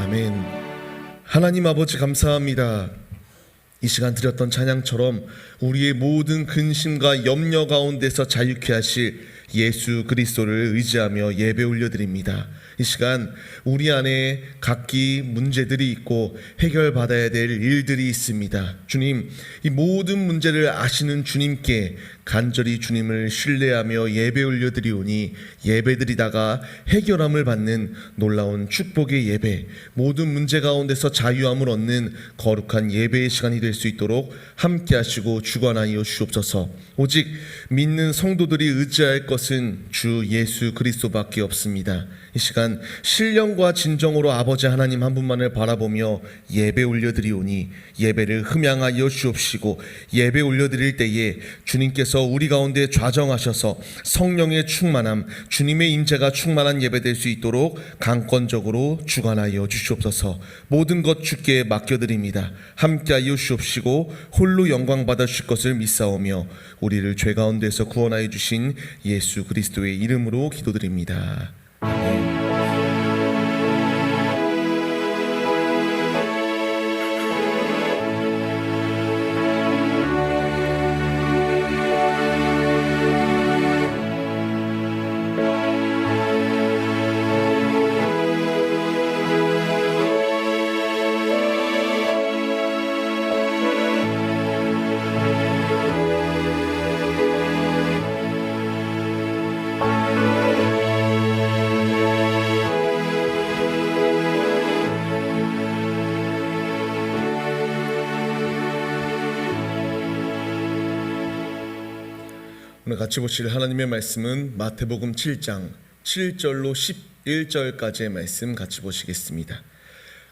아멘. 하나님 아버지 감사합니다. 이 시간 드렸던 찬양처럼 우리의 모든 근심과 염려 가운데서 자유케 하실 예수 그리스도를 의지하며 예배 올려드립니다. 이 시간 우리 안에 각기 문제들이 있고 해결받아야 될 일들이 있습니다. 주님, 이 모든 문제를 아시는 주님께 간절히 주님을 신뢰하며 예배 올려드리오니 예배드리다가 해결함을 받는 놀라운 축복의 예배, 모든 문제 가운데서 자유함을 얻는 거룩한 예배의 시간이 될 수 있도록 함께 하시고 주관하여 주옵소서. 오직 믿는 성도들이 의지할 것은 주 예수 그리스도밖에 없습니다. 이 시간 신령과 진정으로 아버지 하나님 한 분만을 바라보며 예배 올려드리오니 예배를 흠양하여 주옵시고, 예배 올려드릴 때에 주님께서 우리 가운데 좌정하셔서 성령의 충만함, 주님의 임재가 충만한 예배 될 수 있도록 강권적으로 주관하여 주시옵소서. 모든 것 주께 맡겨드립니다. 함께하여 주옵시고 홀로 영광 받아 주실 것을 믿사오며 우리를 죄 가운데서 구원하여 주신 예수 그리스도의 이름으로 기도드립니다. 아멘. 오늘 같이 보실 하나님의 말씀은 마태복음 7장 7절로 11절까지의 말씀 같이 보시겠습니다.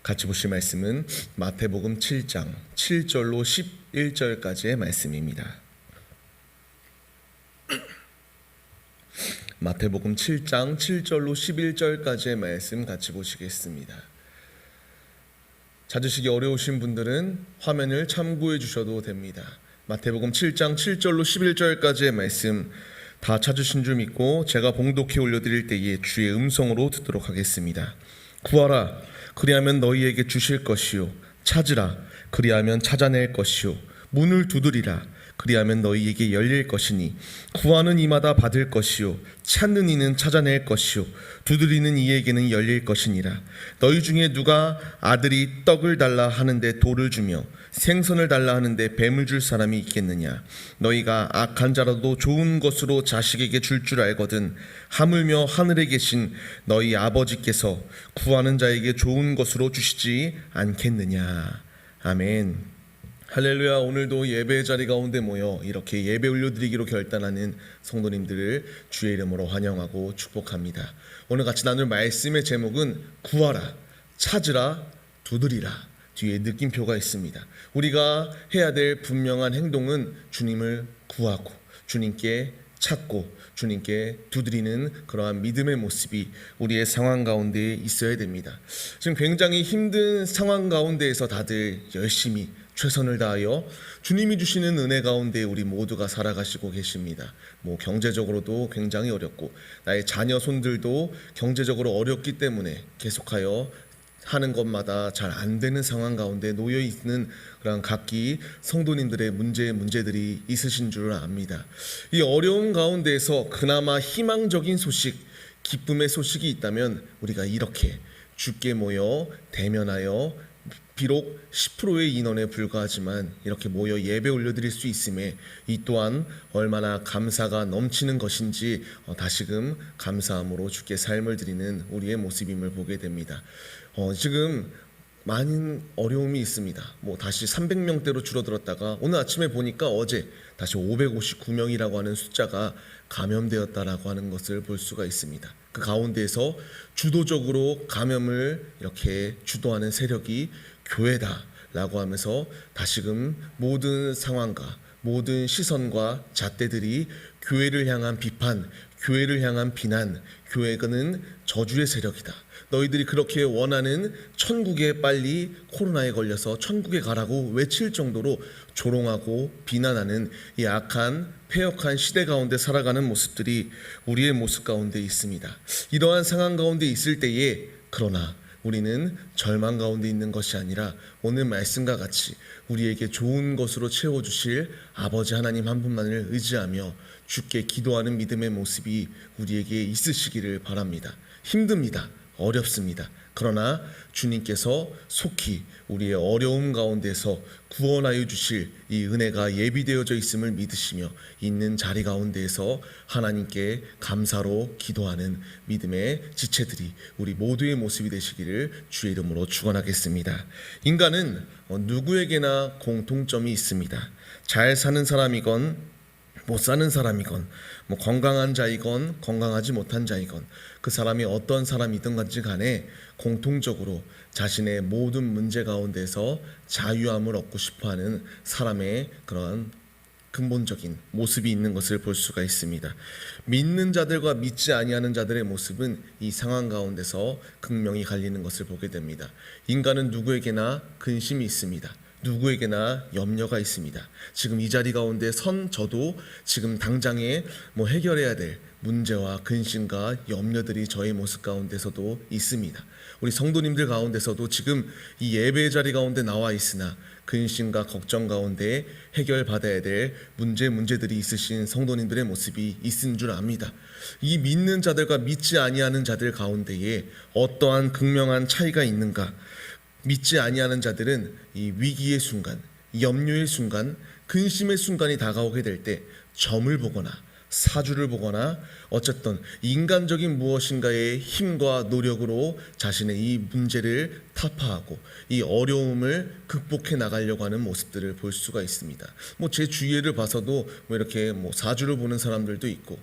같이 보실 말씀은 마태복음 7장 7절로 11절까지의 말씀입니다. 마태복음 7장 7절로 11절까지의 말씀 같이 보시겠습니다. 찾으시기 어려우신 분들은 화면을 참고해 주셔도 됩니다. 마태복음 7장 7절로 11절까지의 말씀 다 찾으신 줄 믿고 제가 봉독해 올려드릴 때에 주의 음성으로 듣도록 하겠습니다. 구하라, 그리하면 너희에게 주실 것이요. 찾으라, 그리하면 찾아낼 것이요. 문을 두드리라, 그리하면 너희에게 열릴 것이니 구하는 이마다 받을 것이요, 찾는 이는 찾아낼 것이요, 두드리는 이에게는 열릴 것이니라. 너희 중에 누가 아들이 떡을 달라 하는데 돌을 주며 생선을 달라 하는데 뱀을 줄 사람이 있겠느냐? 너희가 악한 자라도 좋은 것으로 자식에게 줄 줄 알거든 하물며 하늘에 계신 너희 아버지께서 구하는 자에게 좋은 것으로 주시지 않겠느냐? 아멘. 할렐루야. 오늘도 예배 자리 가운데 모여 이렇게 예배 올려드리기로 결단하는 성도님들을 주의 이름으로 환영하고 축복합니다. 오늘 같이 나눌 말씀의 제목은 구하라, 찾으라, 두드리라. 뒤에 느낌표가 있습니다. 우리가 해야 될 분명한 행동은 주님을 구하고 주님께 찾고 주님께 두드리는 그러한 믿음의 모습이 우리의 상황 가운데 있어야 됩니다. 지금 굉장히 힘든 상황 가운데에서 다들 열심히 최선을 다하여 주님이 주시는 은혜 가운데 우리 모두가 살아가시고 계십니다. 경제적으로도 굉장히 어렵고 나의 자녀 손들도 경제적으로 어렵기 때문에 계속하여 하는 것마다 잘 안 되는 상황 가운데 놓여 있는 그런 각기 성도님들의 문제들이 있으신 줄 압니다. 이 어려운 가운데에서 그나마 희망적인 소식, 기쁨의 소식이 있다면 우리가 이렇게 주께 모여 대면하여 비록 10%의 인원에 불과하지만 이렇게 모여 예배 올려드릴 수 있음에 이 또한 얼마나 감사가 넘치는 것인지 다시금 감사함으로 주께 삶을 드리는 우리의 모습임을 보게 됩니다. 지금 많은 어려움이 있습니다. 다시 300명대로 줄어들었다가 오늘 아침에 보니까 어제 다시 559명이라고 하는 숫자가 감염되었다라고 하는 것을 볼 수가 있습니다. 그 가운데에서 주도적으로 감염을 이렇게 주도하는 세력이 교회다라고 하면서 다시금 모든 상황과 모든 시선과 잣대들이 교회를 향한 비판, 교회를 향한 비난, 교회는 저주의 세력이다. 너희들이 그렇게 원하는 천국에 빨리 코로나에 걸려서 천국에 가라고 외칠 정도로 조롱하고 비난하는 이 악한 패역한 시대 가운데 살아가는 모습들이 우리의 모습 가운데 있습니다. 이러한 상황 가운데 있을 때에 그러나 우리는 절망 가운데 있는 것이 아니라 오늘 말씀과 같이 우리에게 좋은 것으로 채워주실 아버지 하나님 한 분만을 의지하며 주께 기도하는 믿음의 모습이 우리에게 있으시기를 바랍니다. 힘듭니다. 어렵습니다. 그러나 주님께서 속히 우리의 어려움 가운데서 구원하여 주실 이 은혜가 예비되어져 있음을 믿으시며 있는 자리 가운데에서 하나님께 감사로 기도하는 믿음의 지체들이 우리 모두의 모습이 되시기를 주의 이름으로 축원하겠습니다. 인간은 누구에게나 공통점이 있습니다. 잘 사는 사람이건 못 사는 사람이건 건강한 자이건 건강하지 못한 자이건 그 사람이 어떤 사람이든 간에 공통적으로 자신의 모든 문제 가운데서 자유함을 얻고 싶어하는 사람의 그런 근본적인 모습이 있는 것을 볼 수가 있습니다. 믿는 자들과 믿지 아니하는 자들의 모습은 이 상황 가운데서 극명히 갈리는 것을 보게 됩니다. 인간은 누구에게나 근심이 있습니다. 누구에게나 염려가 있습니다. 지금 이 자리 가운데 선 저도 지금 당장에 해결해야 될 문제와 근심과 염려들이 저의 모습 가운데서도 있습니다. 우리 성도님들 가운데서도 지금 이 예배의 자리 가운데 나와 있으나 근심과 걱정 가운데 해결받아야 될 문제들이 있으신 성도님들의 모습이 있은 줄 압니다. 이 믿는 자들과 믿지 아니하는 자들 가운데에 어떠한 극명한 차이가 있는가? 믿지 아니하는 자들은 이 위기의 순간, 염려의 순간, 근심의 순간이 다가오게 될 때 점을 보거나 사주를 보거나 어쨌든 인간적인 무엇인가의 힘과 노력으로 자신의 이 문제를 타파하고 이 어려움을 극복해 나가려고 하는 모습들을 볼 수가 있습니다. 제 주위를 봐서도 이렇게 사주를 보는 사람들도 있고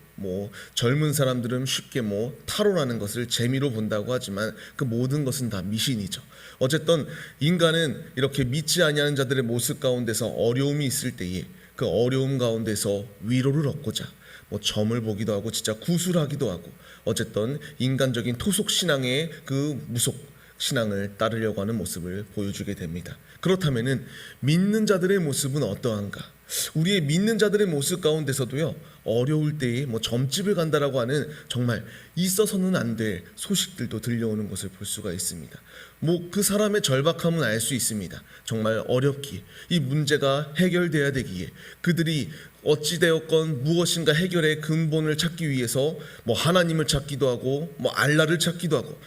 젊은 사람들은 쉽게 타로라는 것을 재미로 본다고 하지만 그 모든 것은 다 미신이죠. 어쨌든 인간은 이렇게 믿지 아니하는 자들의 모습 가운데서 어려움이 있을 때에 그 어려움 가운데서 위로를 얻고자 점을 보기도 하고 진짜 구술하기도 하고 어쨌든 인간적인 토속 신앙의 그 무속 신앙을 따르려고 하는 모습을 보여주게 됩니다. 그렇다면은 믿는 자들의 모습은 어떠한가? 우리의 믿는 자들의 모습 가운데서도요 어려울 때에 점집을 간다라고 하는 정말 있어서는 안 될 소식들도 들려오는 것을 볼 수가 있습니다. 그 사람의 절박함은 알 수 있습니다. 정말 어렵기에 이 문제가 해결돼야 되기에 그들이 어찌되었건 무엇인가 해결의 근본을 찾기 위해서 하나님을 찾기도 하고 알라를 찾기도 하고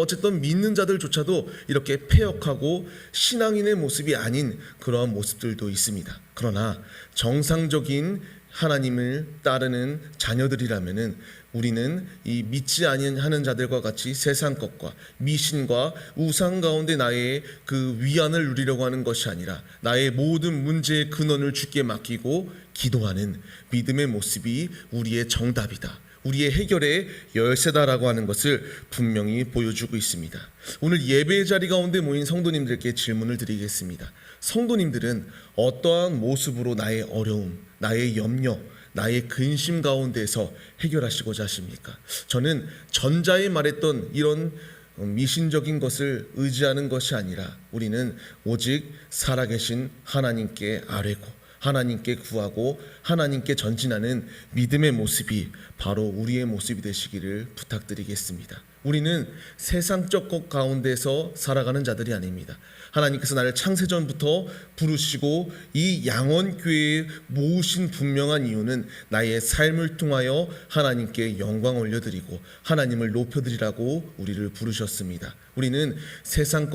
어쨌든 믿는 자들조차도 이렇게 패역하고 신앙인의 모습이 아닌 그러한 모습들도 있습니다. 그러나 정상적인 하나님을 따르는 자녀들이라면은 우리는 이 믿지 아니하는 자들과 같이 세상 것과 미신과 우상 가운데 나의 그 위안을 누리려고 하는 것이 아니라 나의 모든 문제의 근원을 주께 맡기고 기도하는 믿음의 모습이 우리의 정답이다. 우리의 해결의 열쇠다라고 하는 것을 분명히 보여주고 있습니다. 오늘 예배의 자리 가운데 모인 성도님들께 질문을 드리겠습니다. 성도님들은 어떠한 모습으로 나의 어려움, 나의 염려, 나의 근심 가운데서 해결하시고자 하십니까? 저는 전자에 말했던 이런 미신적인 것을 의지하는 것이 아니라 우리는 오직 살아계신 하나님께 아뢰고 하나님께 구하고 하나님께 전진하는 믿음의 모습이 바로 우리의 모습이 되시기를 부탁드리겠습니다. 우리는 세상적 것 가운데서 살아가는 자들이 아닙니다. 하나님께서 나를 창세전부터 부르시고 이 양원교회에 모으신 분명한 이유는 나의 삶을 통하여 하나님께 영광 올려드리고 하나님을 높여드리라고 우리를 부르셨습니다. 우리는 세상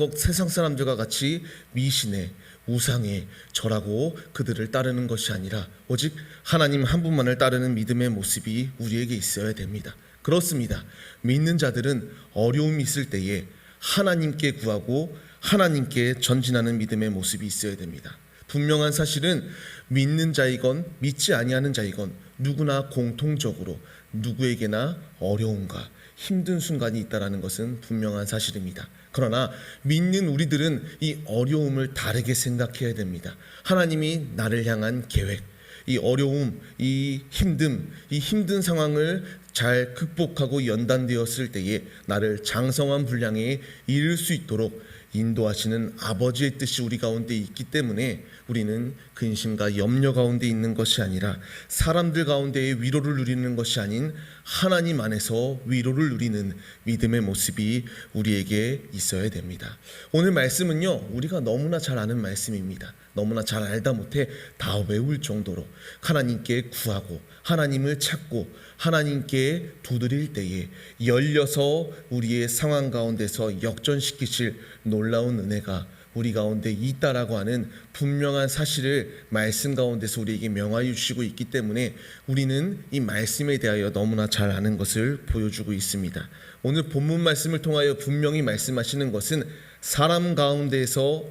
사람들과 같이 미신에 우상에 절하고 그들을 따르는 것이 아니라 오직 하나님 한 분만을 따르는 믿음의 모습이 우리에게 있어야 됩니다. 그렇습니다. 믿는 자들은 어려움이 있을 때에 하나님께 구하고 하나님께 전진하는 믿음의 모습이 있어야 됩니다. 분명한 사실은 믿는 자이건 믿지 아니하는 자이건 누구나 공통적으로 누구에게나 어려움과 힘든 순간이 있다는 것은 분명한 사실입니다. 그러나 믿는 우리들은 이 어려움을 다르게 생각해야 됩니다. 하나님이 나를 향한 계획, 이 어려움, 이 힘든 상황을 잘 극복하고 연단되었을 때에 나를 장성한 분량에 이를 수 있도록 인도하시는 아버지의 뜻이 우리 가운데 있기 때문에 우리는 근심과 염려 가운데 있는 것이 아니라 사람들 가운데의 위로를 누리는 것이 아닌 하나님 안에서 위로를 누리는 믿음의 모습이 우리에게 있어야 됩니다. 오늘 말씀은요, 우리가 너무나 잘 아는 말씀입니다. 너무나 잘 알다 못해 다 외울 정도로 하나님께 구하고 하나님을 찾고 하나님께 두드릴 때에 열려서 우리의 상황 가운데서 역전시키실 놀라운 은혜가 우리 가운데 있다라고 하는 분명한 사실을 말씀 가운데서 우리에게 명하여 주시고 있기 때문에 우리는 이 말씀에 대하여 너무나 잘 아는 것을 보여주고 있습니다. 오늘 본문 말씀을 통하여 분명히 말씀하시는 것은 사람 가운데에서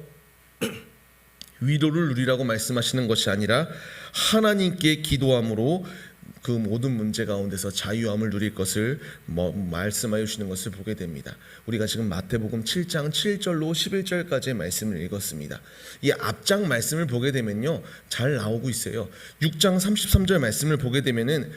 위로를 누리라고 말씀하시는 것이 아니라 하나님께 기도함으로 그 모든 문제 가운데서 자유함을 누릴 것을 말씀하여 주시는 것을 보게 됩니다. 우리가 지금 마태복음 7장 7절로 11절까지의 말씀을 읽었습니다. 이 앞장 말씀을 보게 되면요, 잘 나오고 있어요. 6장 33절 말씀을 보게 되면은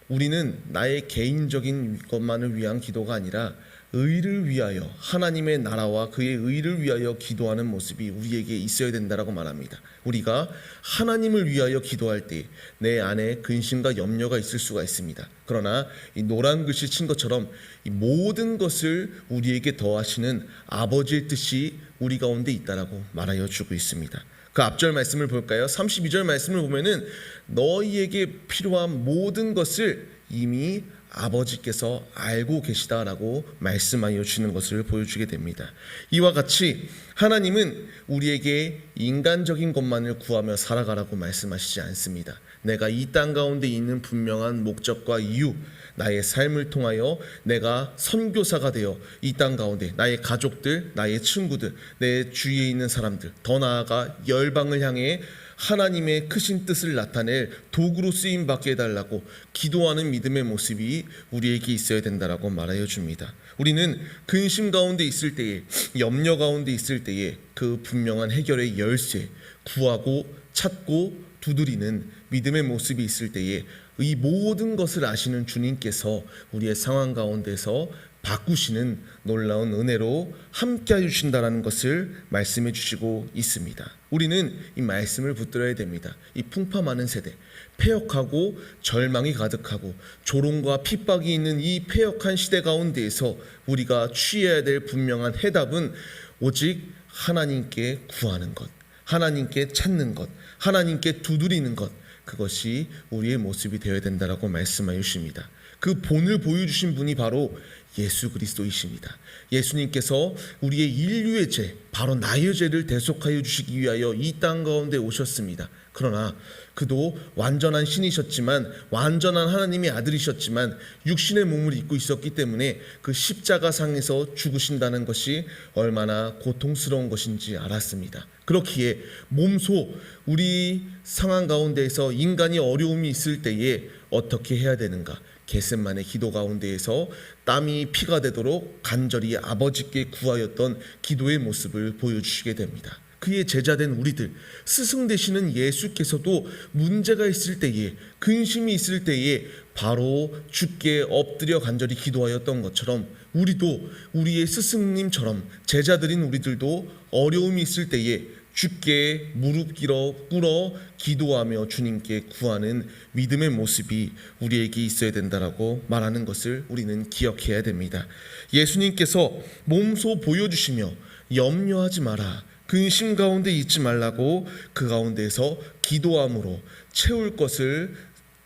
우리는 나의 개인적인 것만을 위한 기도가 아니라 의를 위하여 하나님의 나라와 그의 의를 위하여 기도하는 모습이 우리에게 있어야 된다라고 말합니다. 우리가 하나님을 위하여 기도할 때 내 안에 근심과 염려가 있을 수가 있습니다. 그러나 이 노란 글씨 친 것처럼 이 모든 것을 우리에게 더하시는 아버지의 뜻이 우리 가운데 있다라고 말하여 주고 있습니다. 그 앞절 말씀을 볼까요? 32절 말씀을 보면은 너희에게 필요한 모든 것을 이미 아버지께서 알고 계시다라고 말씀하여 주시는 것을 보여주게 됩니다. 이와 같이 하나님은 우리에게 인간적인 것만을 구하며 살아가라고 말씀하시지 않습니다. 내가 이 땅 가운데 있는 분명한 목적과 이유, 나의 삶을 통하여 내가 선교사가 되어 이 땅 가운데 나의 가족들, 나의 친구들, 내 주위에 있는 사람들, 더 나아가 열방을 향해 하나님의 크신 뜻을 나타낼 도구로 쓰임 받게 해달라고 기도하는 믿음의 모습이 우리에게 있어야 된다라고 말하여 줍니다. 우리는 근심 가운데 있을 때에, 염려 가운데 있을 때에 그 분명한 해결의 열쇠, 구하고 찾고 두드리는 믿음의 모습이 있을 때에 이 모든 것을 아시는 주님께서 우리의 상황 가운데서 바꾸시는 놀라운 은혜로 함께해 주신다라는 것을 말씀해 주시고 있습니다. 우리는 이 말씀을 붙들어야 됩니다. 이 풍파 많은 세대, 패역하고 절망이 가득하고 조롱과 핍박이 있는 이 패역한 시대 가운데에서 우리가 취해야 될 분명한 해답은 오직 하나님께 구하는 것, 하나님께 찾는 것, 하나님께 두드리는 것, 그것이 우리의 모습이 되어야 된다라고 말씀하여 주십니다. 그 본을 보여주신 분이 바로 예수 그리스도이십니다. 예수님께서 우리의 인류의 죄, 바로 나의 죄를 대속하여 주시기 위하여 이 땅 가운데 오셨습니다. 그러나 그도 완전한 신이셨지만, 완전한 하나님의 아들이셨지만 육신의 몸을 입고 있었기 때문에 그 십자가상에서 죽으신다는 것이 얼마나 고통스러운 것인지 알았습니다. 그렇기에 몸소 우리 상황 가운데에서 인간이 어려움이 있을 때에 어떻게 해야 되는가? 겟세마네 기도 가운데에서 땀이 피가 되도록 간절히 아버지께 구하였던 기도의 모습을 보여주시게 됩니다. 그의 제자된 우리들, 스승 되시는 예수께서도 문제가 있을 때에, 근심이 있을 때에 바로 주께 엎드려 간절히 기도하였던 것처럼 우리도 우리의 스승님처럼 제자들인 우리들도 어려움이 있을 때에 주께 무릎 꿇어 기도하며 주님께 구하는 믿음의 모습이 우리에게 있어야 된다라고 말하는 것을 우리는 기억해야 됩니다. 예수님께서 몸소 보여주시며 염려하지 마라, 근심 가운데 있지 말라고 그 가운데에서 기도함으로 채울 것을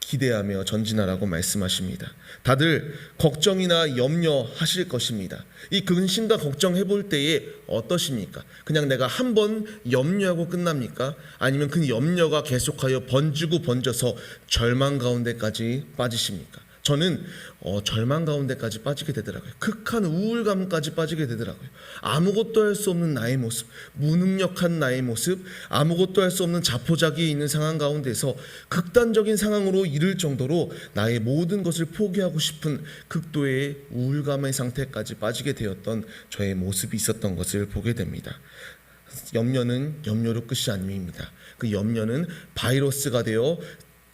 기대하며 전진하라고 말씀하십니다. 다들 걱정이나 염려하실 것입니다. 이 근심과 걱정해 볼 때에 어떠십니까? 그냥 내가 한번 염려하고 끝납니까? 아니면 그 염려가 계속하여 번지고 번져서 절망 가운데까지 빠지십니까? 저는 절망 가운데까지 빠지게 되더라고요. 극한 우울감까지 빠지게 되더라고요. 아무것도 할 수 없는 나의 모습, 무능력한 나의 모습, 아무것도 할 수 없는 자포자기에 있는 상황 가운데서 극단적인 상황으로 이를 정도로 나의 모든 것을 포기하고 싶은 극도의 우울감의 상태까지 빠지게 되었던 저의 모습이 있었던 것을 보게 됩니다. 염려는 염려로 끝이 아닙니다. 그 염려는 바이러스가 되어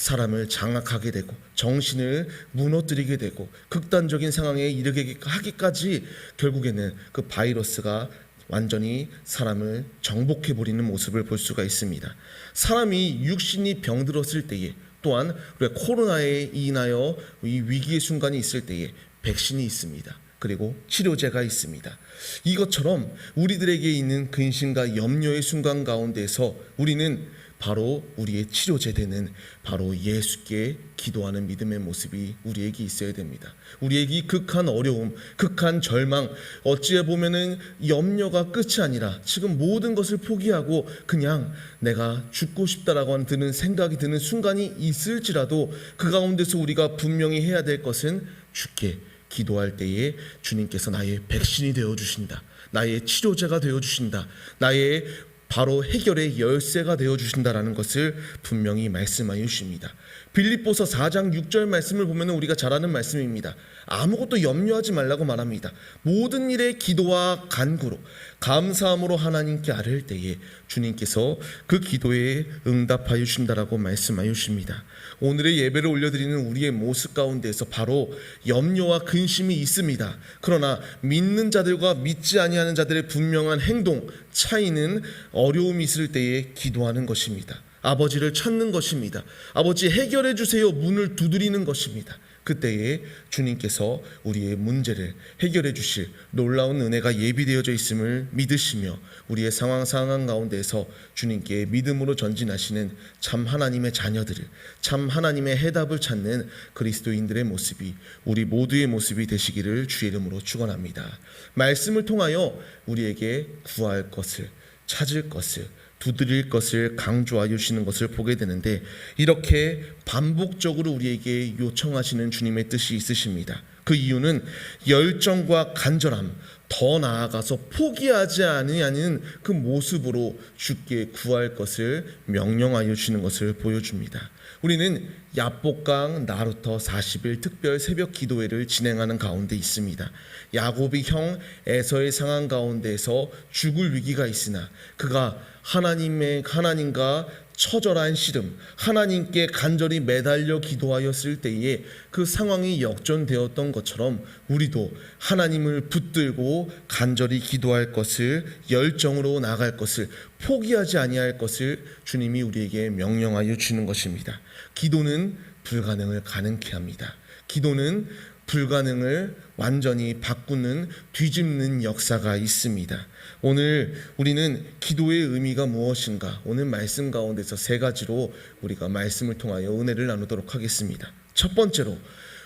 사람을 장악하게 되고 정신을 무너뜨리게 되고 극단적인 상황에 이르게 하기까지 결국에는 그 바이러스가 완전히 사람을 정복해버리는 모습을 볼 수가 있습니다. 사람이 육신이 병들었을 때에, 또한 우리가 코로나에 인하여 이 위기의 순간이 있을 때에 백신이 있습니다. 그리고 치료제가 있습니다. 이것처럼 우리들에게 있는 근심과 염려의 순간 가운데서 우리는 바로 우리의 치료제 되는 바로 예수께 기도하는 믿음의 모습이 우리에게 있어야 됩니다. 우리에게 이 극한 어려움, 극한 절망, 어찌해 보면은 염려가 끝이 아니라 지금 모든 것을 포기하고 그냥 내가 죽고 싶다라고 드는 생각이 드는 순간이 있을지라도 그 가운데서 우리가 분명히 해야 될 것은 주께 기도할 때에 주님께서 나의 백신이 되어주신다, 나의 치료제가 되어주신다, 나의 바로 해결의 열쇠가 되어주신다라는 것을 분명히 말씀하여 주십니다. 빌립보서 4장 6절 말씀을 보면 우리가 잘 아는 말씀입니다. 아무것도 염려하지 말라고 말합니다. 모든 일에 기도와 간구로 감사함으로 하나님께 아뢰을 때에 주님께서 그 기도에 응답하여 주신다라고 말씀하여 주십니다. 오늘의 예배를 올려드리는 우리의 모습 가운데서 바로 염려와 근심이 있습니다. 그러나 믿는 자들과 믿지 아니하는 자들의 분명한 행동 차이는 어려움이 있을 때에 기도하는 것입니다. 아버지를 찾는 것입니다. 아버지 해결해 주세요 문을 두드리는 것입니다. 그때에 주님께서 우리의 문제를 해결해 주실 놀라운 은혜가 예비되어져 있음을 믿으시며 우리의 상황 가운데서 주님께 믿음으로 전진하시는 참 하나님의 자녀들을, 참 하나님의 해답을 찾는 그리스도인들의 모습이 우리 모두의 모습이 되시기를 주의 이름으로 축원합니다. 말씀을 통하여 우리에게 구할 것을, 찾을 것을, 두드릴 것을 강조하여 주시는 것을 보게 되는데, 이렇게 반복적으로 우리에게 요청하시는 주님의 뜻이 있으십니다. 그 이유는 열정과 간절함, 더 나아가서 포기하지 않으려는 그 모습으로 주께 구할 것을 명령하여 주시는 것을 보여줍니다. 우리는 야복강 나루터 40일 특별 새벽 기도회를 진행하는 가운데 있습니다. 야곱이 형 에서의 상황 가운데서 죽을 위기가 있으나 그가 하나님과 처절한 씨름, 하나님께 간절히 매달려 기도하였을 때에 그 상황이 역전되었던 것처럼 우리도 하나님을 붙들고 간절히 기도할 것을, 열정으로 나갈 것을, 포기하지 아니할 것을 주님이 우리에게 명령하여 주는 것입니다. 기도는 불가능을 가능케 합니다. 기도는 불가능을 완전히 바꾸는, 뒤집는 역사가 있습니다. 오늘 우리는 기도의 의미가 무엇인가, 오늘 말씀 가운데서 세 가지로 우리가 말씀을 통하여 은혜를 나누도록 하겠습니다. 첫 번째로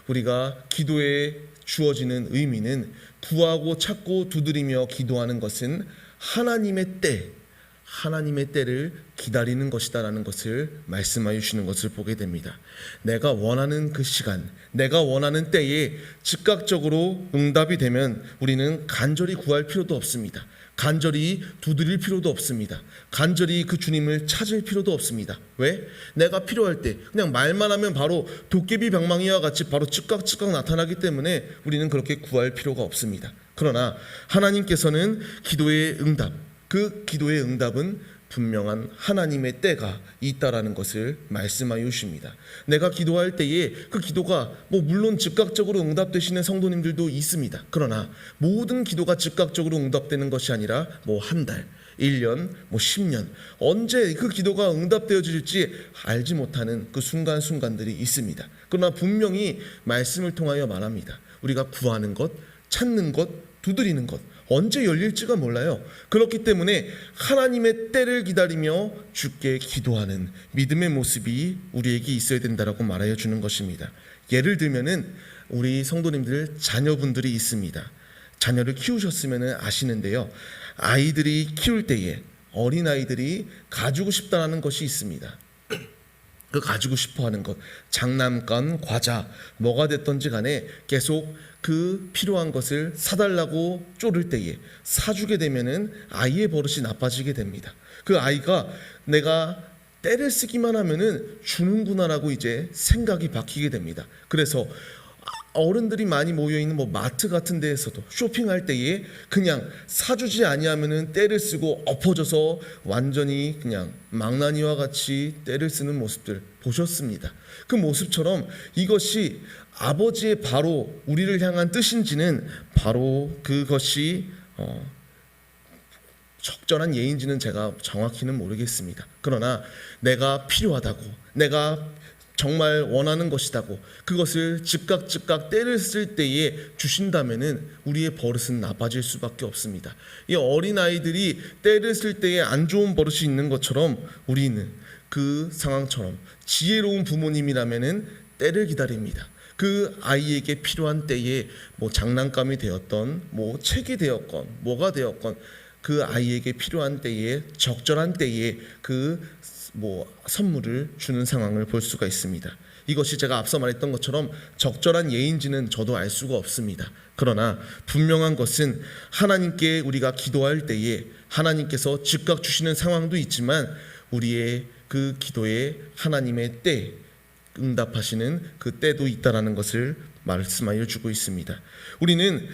우리가 기도에 주어지는 의미는 구하고 찾고 두드리며 기도하는 것은 하나님의 때를 기다리는 것이다라는 것을 말씀하여 주시는 것을 보게 됩니다. 내가 원하는 그 시간, 내가 원하는 때에 즉각적으로 응답이 되면 우리는 간절히 구할 필요도 없습니다. 간절히 두드릴 필요도 없습니다. 간절히 그 주님을 찾을 필요도 없습니다. 왜? 내가 필요할 때 그냥 말만 하면 바로 도깨비 방망이와 같이 바로 즉각 나타나기 때문에 우리는 그렇게 구할 필요가 없습니다. 그러나 하나님께서는 기도의 응답, 그 기도의 응답은 분명한 하나님의 때가 있다라는 것을 말씀하여 주십니다. 내가 기도할 때에 그 기도가 물론 즉각적으로 응답되시는 성도님들도 있습니다. 그러나 모든 기도가 즉각적으로 응답되는 것이 아니라 한 달, 1년, 10년 언제 그 기도가 응답되어질지 알지 못하는 그 순간들이 있습니다. 그러나 분명히 말씀을 통하여 말합니다. 우리가 구하는 것, 찾는 것, 두드리는 것 언제 열릴지가 몰라요. 그렇기 때문에 하나님의 때를 기다리며 주께 기도하는 믿음의 모습이 우리에게 있어야 된다라고 말하여 주는 것입니다. 예를 들면은 우리 성도님들 자녀분들이 있습니다. 자녀를 키우셨으면 아시는데요. 아이들이 키울 때에 어린아이들이 가지고 싶다는 것이 있습니다. 그 가지고 싶어하는 것, 장난감, 과자, 뭐가 됐던지 간에 계속 그 필요한 것을 사달라고 쪼를 때에 사주게 되면은 아이의 버릇이 나빠지게 됩니다. 그 아이가 내가 때를 쓰기만 하면은 주는구나라고 이제 생각이 바뀌게 됩니다. 그래서 어른들이 많이 모여 있는 뭐 마트 같은 데에서도 쇼핑할 때에 그냥 사주지 아니하면은 떼를 쓰고 엎어져서 완전히 그냥 망나니와 같이 떼를 쓰는 모습들 보셨습니다. 그 모습처럼 이것이 아버지의 바로 우리를 향한 뜻인지는 바로 그것이 적절한 예인지는 제가 정확히는 모르겠습니다. 그러나 내가 필요하다고, 내가 정말 원하는 것이다고 그것을 즉각 때를 쓸 때에 주신다면은 우리의 버릇은 나빠질 수밖에 없습니다. 이 어린 아이들이 때를 쓸 때에 안 좋은 버릇이 있는 것처럼 우리는 그 상황처럼 지혜로운 부모님이라면은 때를 기다립니다. 그 아이에게 필요한 때에 뭐 장난감이 되었건 뭐 책이 되었건 뭐가 되었건 그 아이에게 필요한 때에 적절한 때에 그 선물을 주는 상황을 볼 수가 있습니다. 이것이 제가 앞서 말했던 것처럼 적절한 예인지는 저도 알 수가 없습니다. 그러나 분명한 것은 하나님께 우리가 기도할 때에 하나님께서 즉각 주시는 상황도 있지만 우리의 그 기도에 하나님의 때 응답하시는 그 때도 있다라는 것을 말씀하여 주고 있습니다. 우리는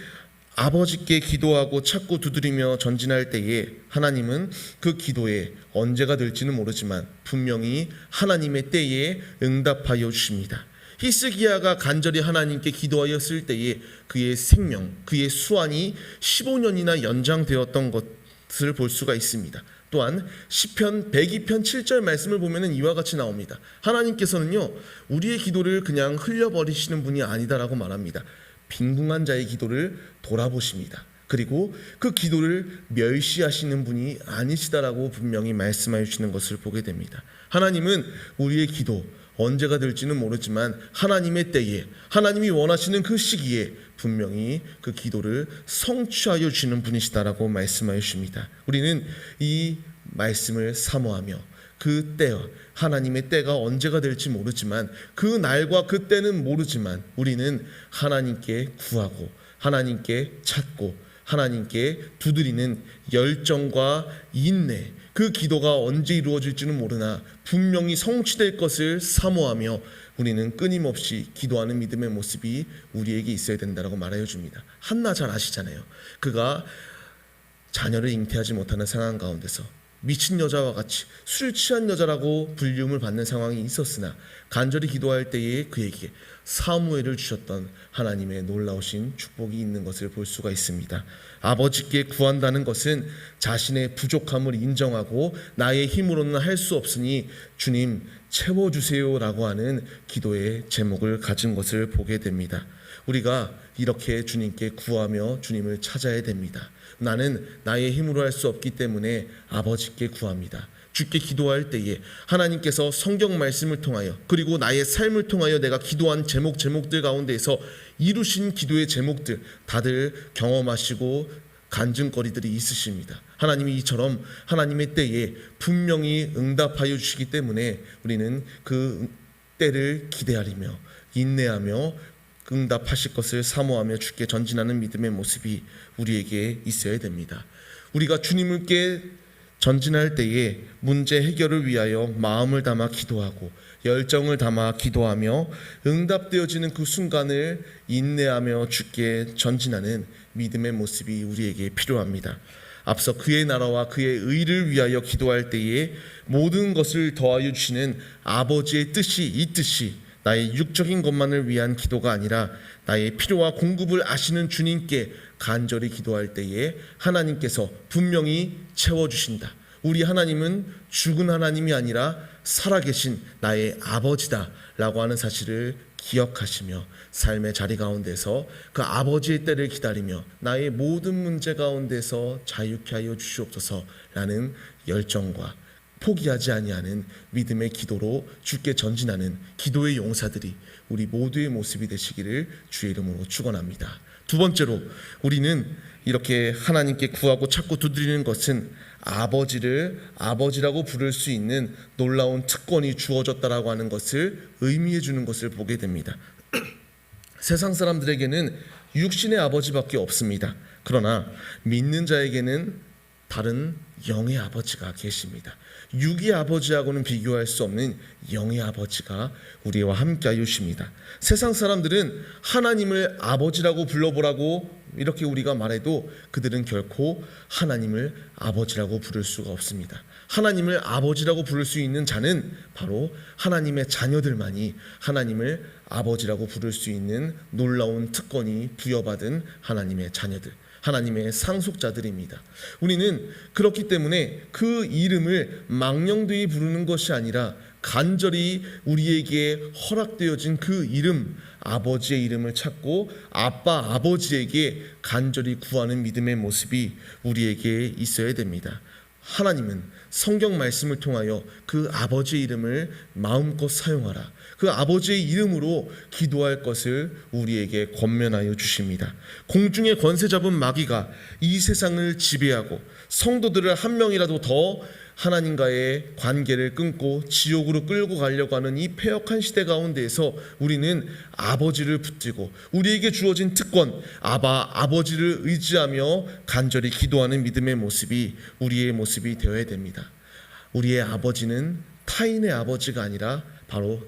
아버지께 기도하고 찾고 두드리며 전진할 때에 하나님은 그 기도에 언제가 될지는 모르지만 분명히 하나님의 때에 응답하여 주십니다. 히스기야가 간절히 하나님께 기도하였을 때에 그의 생명, 그의 수완이 15년이나 연장되었던 것을 볼 수가 있습니다. 또한 시편 102편 7절 말씀을 보면 이와 같이 나옵니다. 하나님께서는요 우리의 기도를 그냥 흘려버리시는 분이 아니다라고 말합니다. 빈궁한 자의 기도를 돌아보십니다. 그리고 그 기도를 멸시하시는 분이 아니시다라고 분명히 말씀해 주시는 것을 보게 됩니다. 하나님은 우리의 기도 언제가 될지는 모르지만 하나님의 때에 하나님이 원하시는 그 시기에 분명히 그 기도를 성취하여 주시는 분이시다라고 말씀하여 주십니다. 우리는 이 말씀을 사모하며 그 때와 하나님의 때가 언제가 될지 모르지만 그 날과 그 때는 모르지만 우리는 하나님께 구하고 하나님께 찾고 하나님께 두드리는 열정과 인내, 그 기도가 언제 이루어질지는 모르나 분명히 성취될 것을 사모하며 우리는 끊임없이 기도하는 믿음의 모습이 우리에게 있어야 된다고 말하여 줍니다. 한나 잘 아시잖아요. 그가 자녀를 잉태하지 못하는 상황 가운데서 미친 여자와 같이 술 취한 여자라고 불림을 받는 상황이 있었으나 간절히 기도할 때에 그에게 사무엘을 주셨던 하나님의 놀라우신 축복이 있는 것을 볼 수가 있습니다. 아버지께 구한다는 것은 자신의 부족함을 인정하고 나의 힘으로는 할 수 없으니 주님 채워주세요라고 하는 기도의 제목을 가진 것을 보게 됩니다. 우리가 이렇게 주님께 구하며 주님을 찾아야 됩니다. 나는 나의 힘으로 할 수 없기 때문에 아버지께 구합니다. 주께 기도할 때에 하나님께서 성경 말씀을 통하여 그리고 나의 삶을 통하여 내가 기도한 제목들 가운데에서 이루신 기도의 제목들 다들 경험하시고 간증거리들이 있으십니다. 하나님이 이처럼 하나님의 때에 분명히 응답하여 주시기 때문에 우리는 그 때를 기대하리며 인내하며 응답하실 것을 사모하며 주께 전진하는 믿음의 모습이 우리에게 있어야 됩니다. 우리가 주님께 전진할 때에 문제 해결을 위하여 마음을 담아 기도하고 열정을 담아 기도하며 응답되어지는 그 순간을 인내하며 주께 전진하는 믿음의 모습이 우리에게 필요합니다. 앞서 그의 나라와 그의 의를 위하여 기도할 때에 모든 것을 더하여 주시는 아버지의 뜻이 이 뜻이 나의 육적인 것만을 위한 기도가 아니라 나의 필요와 공급을 아시는 주님께 간절히 기도할 때에 하나님께서 분명히 채워주신다. 우리 하나님은 죽은 하나님이 아니라 살아계신 나의 아버지다 라고 하는 사실을 기억하시며 삶의 자리 가운데서 그 아버지의 때를 기다리며 나의 모든 문제 가운데서 자유케 하여 주시옵소서 라는 열정과 포기하지 아니하는 믿음의 기도로 주께 전진하는 기도의 용사들이 우리 모두의 모습이 되시기를 주의 이름으로 축원합니다. 두 번째로 우리는 이렇게 하나님께 구하고 찾고 두드리는 것은 아버지를 아버지라고 부를 수 있는 놀라운 특권이 주어졌다라고 하는 것을 의미해 주는 것을 보게 됩니다. 세상 사람들에게는 육신의 아버지밖에 없습니다. 그러나 믿는 자에게는 다른 영의 아버지가 계십니다. 육의 아버지하고는 비교할 수 없는 영의 아버지가 우리와 함께 하십니다. 세상 사람들은 하나님을 아버지라고 불러보라고 이렇게 우리가 말해도 그들은 결코 하나님을 아버지라고 부를 수가 없습니다. 하나님을 아버지라고 부를 수 있는 자는 바로 하나님의 자녀들만이 하나님을 아버지라고 부를 수 있는 놀라운 특권이 부여받은 하나님의 자녀들, 하나님의 상속자들입니다. 우리는 그렇기 때문에 그 이름을 망령되이 부르는 것이 아니라 간절히 우리에게 허락되어진 그 이름, 아버지의 이름을 찾고 아빠 아버지에게 간절히 구하는 믿음의 모습이 우리에게 있어야 됩니다. 하나님은 성경 말씀을 통하여 그 아버지의 이름을 마음껏 사용하라, 그 아버지의 이름으로 기도할 것을 우리에게 권면하여 주십니다. 공중의 권세 잡은 마귀가 이 세상을 지배하고 성도들을 한 명이라도 더 하나님과의 관계를 끊고 지옥으로 끌고 가려고 하는 이 패역한 시대 가운데에서 우리는 아버지를 붙들고 우리에게 주어진 특권 아버지를 의지하며 간절히 기도하는 믿음의 모습이 우리의 모습이 되어야 됩니다. 우리의 아버지는 타인의 아버지가 아니라 바로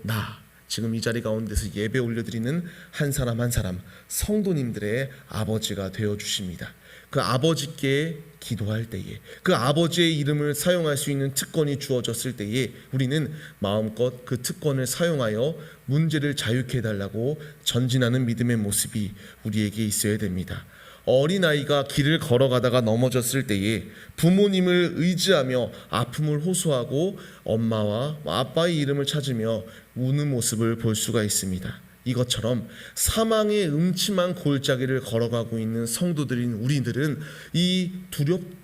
지금 이 자리 가운데서 예배 올려드리는 한 사람 한 사람 성도님들의 아버지가 되어주십니다. 그 아버지께 기도할 때에, 그 아버지의 이름을 사용할 수 있는 특권이 주어졌을 때에 우리는 마음껏 그 특권을 사용하여 문제를 자유케 해달라고 전진하는 믿음의 모습이 우리에게 있어야 됩니다. 어린아이가 길을 걸어가다가 넘어졌을 때에 부모님을 의지하며 아픔을 호소하고 엄마와 아빠의 이름을 찾으며 우는 모습을 볼 수가 있습니다. 이것처럼 사망의 음침한 골짜기를 걸어가고 있는 성도들인 우리들은 이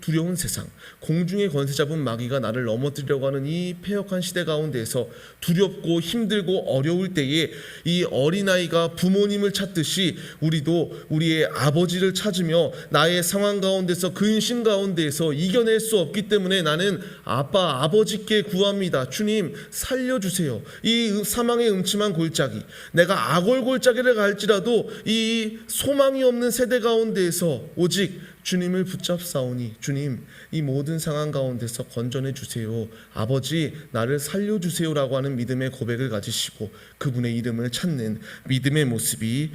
두려운 세상, 공중의 권세 잡은 마귀가 나를 넘어뜨리려고 하는 이 패역한 시대 가운데서 두렵고 힘들고 어려울 때에 이 어린아이가 부모님을 찾듯이 우리도 우리의 아버지를 찾으며 나의 상황 가운데서 근심 가운데에서 이겨낼 수 없기 때문에 나는 아버지께 구합니다. 주님 살려주세요. 이 사망의 음침한 골짜기, 내가 악골골짜기를 갈지라도 이 소망이 없는 세대 가운데에서 오직 주님을 붙잡사오니 주님 이 모든 상황 가운데서 건져내 주세요. 아버지 나를 살려주세요라고 하는 믿음의 고백을 가지시고 그분의 이름을 찾는 믿음의 모습이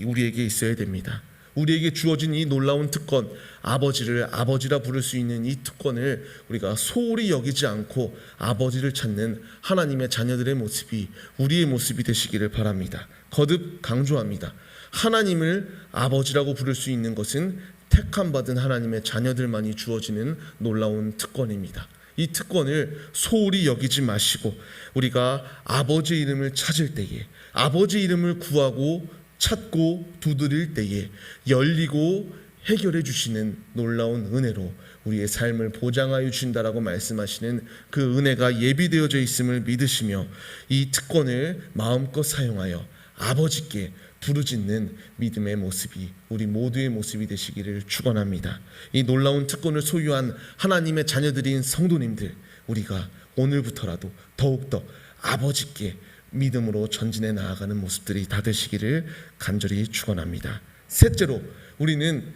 우리에게 있어야 됩니다. 우리에게 주어진 이 놀라운 특권, 아버지를 아버지라 부를 수 있는 이 특권을 우리가 소홀히 여기지 않고 아버지를 찾는 하나님의 자녀들의 모습이 우리의 모습이 되시기를 바랍니다. 거듭 강조합니다. 하나님을 아버지라고 부를 수 있는 것은 택함받은 하나님의 자녀들만이 주어지는 놀라운 특권입니다. 이 특권을 소홀히 여기지 마시고 우리가 아버지의 이름을 찾을 때에, 아버지의 이름을 구하고 찾고 두드릴 때에 열리고 해결해 주시는 놀라운 은혜로 우리의 삶을 보장하여 주신다라고 말씀하시는 그 은혜가 예비되어져 있음을 믿으시며 이 특권을 마음껏 사용하여 아버지께 부르짖는 믿음의 모습이 우리 모두의 모습이 되시기를 축원합니다. 이 놀라운 특권을 소유한 하나님의 자녀들인 성도님들, 우리가 오늘부터라도 더욱더 아버지께 믿음으로 전진해 나아가는 모습들이 다 되시기를 간절히 축원합니다. 셋째로 우리는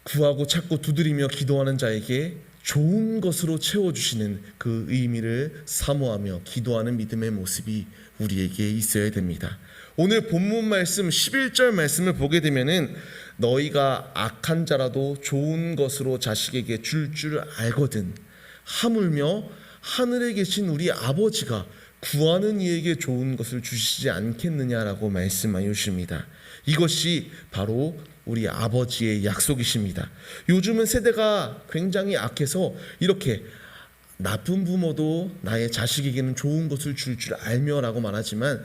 구하고 찾고 두드리며 기도하는 자에게 좋은 것으로 채워주시는 그 의미를 사모하며 기도하는 믿음의 모습이 우리에게 있어야 됩니다. 오늘 본문 말씀 11절 말씀을 보게 되면은 너희가 악한 자라도 좋은 것으로 자식에게 줄 알거든 하물며 하늘에 계신 우리 아버지가 구하는 이에게 좋은 것을 주시지 않겠느냐라고 말씀하여 주십니다. 이것이 바로 우리 아버지의 약속이십니다. 요즘은 세대가 굉장히 악해서 이렇게 나쁜 부모도 나의 자식에게는 좋은 것을 줄 알며라고 말하지만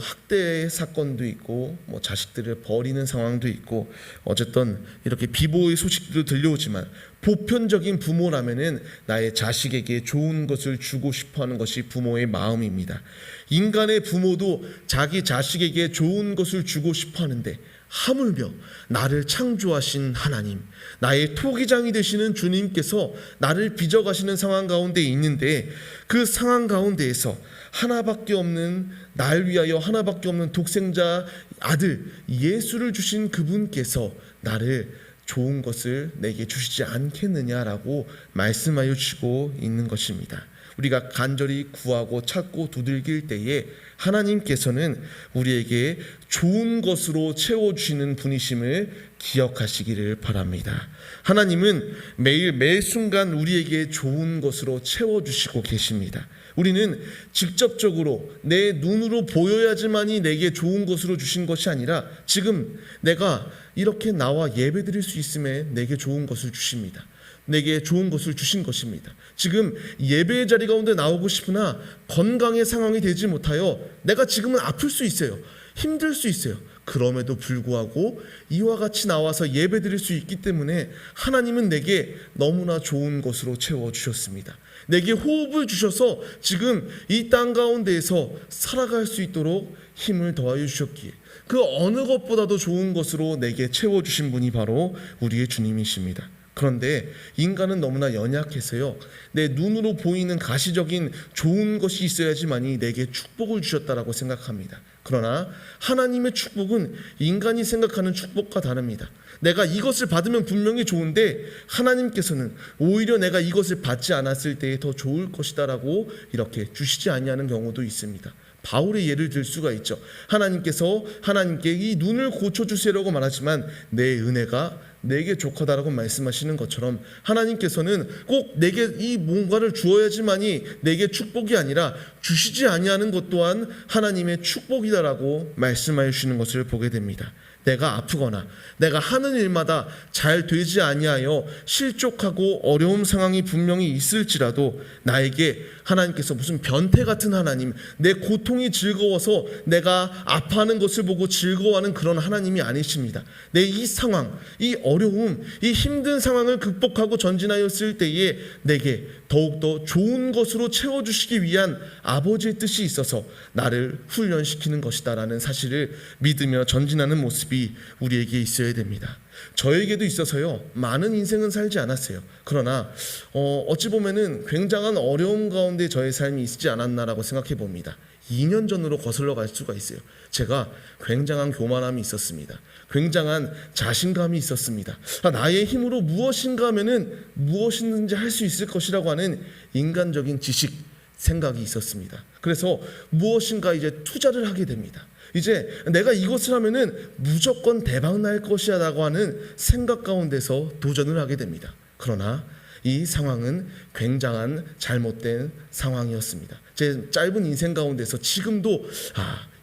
학대 사건도 있고 자식들을 버리는 상황도 있고 어쨌든 이렇게 비보의 소식도 들려오지만 보편적인 부모라면은 나의 자식에게 좋은 것을 주고 싶어하는 것이 부모의 마음입니다. 인간의 부모도 자기 자식에게 좋은 것을 주고 싶어하는데 하물며 나를 창조하신 하나님, 나의 토기장이 되시는 주님께서 나를 빚어가시는 상황 가운데 있는데 그 상황 가운데에서 하나밖에 없는 날 위하여 하나밖에 없는 독생자 아들 예수를 주신 그분께서 나를 좋은 것을 내게 주시지 않겠느냐라고 말씀하여 주시고 있는 것입니다. 우리가 간절히 구하고 찾고 두들길 때에 하나님께서는 우리에게 좋은 것으로 채워주시는 분이심을 기억하시기를 바랍니다. 하나님은 매일 매 순간 우리에게 좋은 것으로 채워주시고 계십니다. 우리는 직접적으로 내 눈으로 보여야지만이 내게 좋은 것으로 주신 것이 아니라 지금 내가 이렇게 나와 예배드릴 수 있음에 내게 좋은 것을 주십니다. 내게 좋은 것을 주신 것입니다. 지금 예배의 자리 가운데 나오고 싶으나 건강의 상황이 되지 못하여 내가 지금은 아플 수 있어요. 힘들 수 있어요. 그럼에도 불구하고 이와 같이 나와서 예배드릴 수 있기 때문에 하나님은 내게 너무나 좋은 것으로 채워주셨습니다. 내게 호흡을 주셔서 지금 이 땅 가운데에서 살아갈 수 있도록 힘을 더하여 주셨기에 그 어느 것보다도 좋은 것으로 내게 채워주신 분이 바로 우리의 주님이십니다. 그런데 인간은 너무나 연약해서요, 내 눈으로 보이는 가시적인 좋은 것이 있어야지만이 내게 축복을 주셨다라고 생각합니다. 그러나 하나님의 축복은 인간이 생각하는 축복과 다릅니다. 내가 이것을 받으면 분명히 좋은데 하나님께서는 오히려 내가 이것을 받지 않았을 때에 더 좋을 것이다라고 이렇게 주시지 아니하는 경우도 있습니다. 바울의 예를 들 수가 있죠. 하나님께 이 눈을 고쳐주세요라고 말하지만 내 은혜가 내게 족하다라고 말씀하시는 것처럼 하나님께서는 꼭 내게 이 뭔가를 주어야지만이 내게 축복이 아니라 주시지 아니하는 것 또한 하나님의 축복이다라고 말씀하여 주시는 것을 보게 됩니다. 내가 아프거나 내가 하는 일마다 잘 되지 아니하여 실족하고 어려운 상황이 분명히 있을지라도 나에게 하나님께서 무슨 변태 같은 하나님, 내 고통이 즐거워서 내가 아파하는 것을 보고 즐거워하는 그런 하나님이 아니십니다. 내 이 상황, 이 어려움, 이 힘든 상황을 극복하고 전진하였을 때에 내게 더욱더 좋은 것으로 채워주시기 위한 아버지의 뜻이 있어서 나를 훈련시키는 것이다라는 사실을 믿으며 전진하는 모습이 우리에게 있어야 됩니다. 저에게도 있어서요, 많은 인생은 살지 않았어요. 그러나 어찌 보면은 굉장한 어려움 가운데 저의 삶이 있지 않았나라고 생각해 봅니다. 2년 전으로 거슬러 갈 수가 있어요. 제가 굉장한 교만함이 있었습니다. 굉장한 자신감이 있었습니다. 나의 힘으로 무엇인가 하면은 무엇이든지 할 수 있을 것이라고 하는 인간적인 지식, 생각이 있었습니다. 그래서 무엇인가 이제 투자를 하게 됩니다. 이제 내가 이것을 하면은 무조건 대박 날 것이라고 하는 생각 가운데서 도전을 하게 됩니다. 그러나 이 상황은 굉장한 잘못된 상황이었습니다. 제 짧은 인생 가운데서 지금도